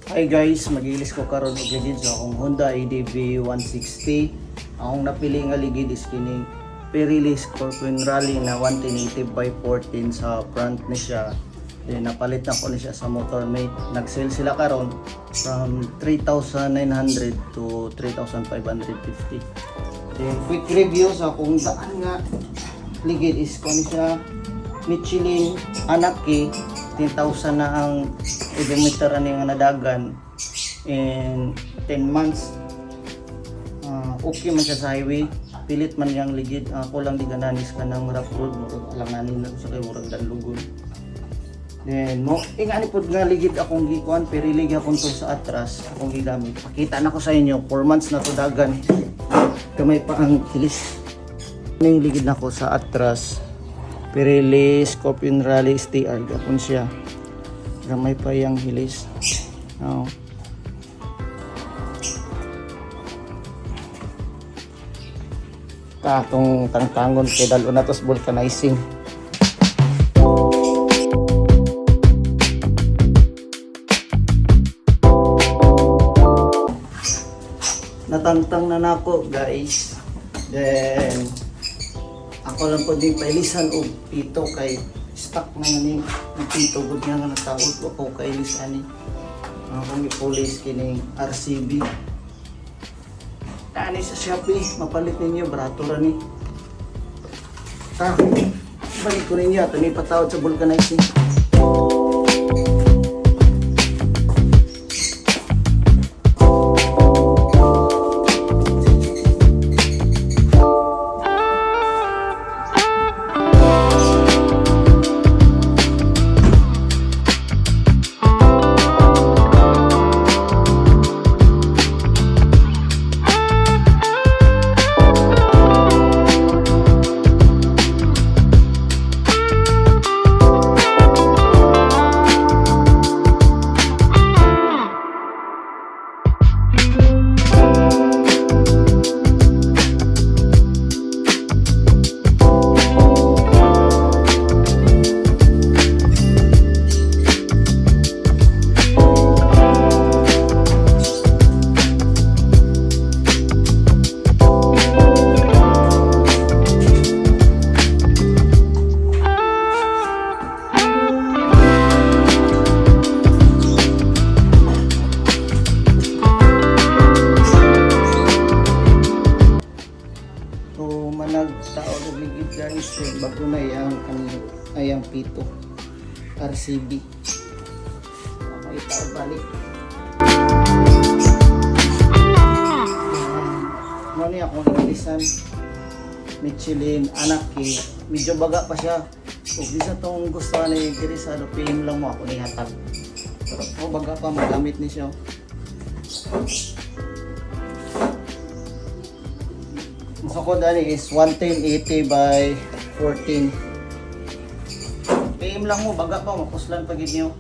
Hi guys, magilis ko karon og ligid sa akong Honda ADV 160. Akong napili nga ligid is kining Pirelli Scorpion Rally na 11080 by 14 sa front ni siya. Then napalit na ko ni siya sa Motormate. Nag-sale sila karon from 3,900 to 3,550. Then quick review sa akong daan nga ligid is ko ni siya Michelin Anaki 10,000 na ang odometer ani nga nadagan in 10 months. Okay man siya sa highway, pilit man yang ligid. Ako lang di gananis ka ng rough road, murag alanganin na sa kay murag danlugon. Then mo ingani pud nga ligid akong gikuan, Pirelli gyapon to sa atras akong gigamit. Pakita na ko sa inyo, 4 months na to dagan. Kamay pa ang kilis. Ning ligid nako sa atras. Pirelli Scorpion Rally STR gapon siya. Gamay pa yang hilis. Oh. Atong tangtangon kay dalo na tos vulcanizing. Natangtang na nako guys. Then ako lang po din pailisan o pito kay stock na nga ni pito good nga nga nataod ko ako kailisan ni akong ipulis kining RCB ani sa Shopee mapalit ninyo barato ra ni balik ko ninyo ato ni patawad sa vulcanizing. Managtaod og ligid guys, bago na ayang pito RCB. Okay, taod balik. Mani akong inisan Michelin Anaki, medyo baga pa siya. Ug di sa tong gusto ni diri sa PM lang mo ako ni hatag. Pero baga pa magamit ni siya. So ko dali is 11080 by 14. PM lang mo, baga pa mapuslan pagid niyo.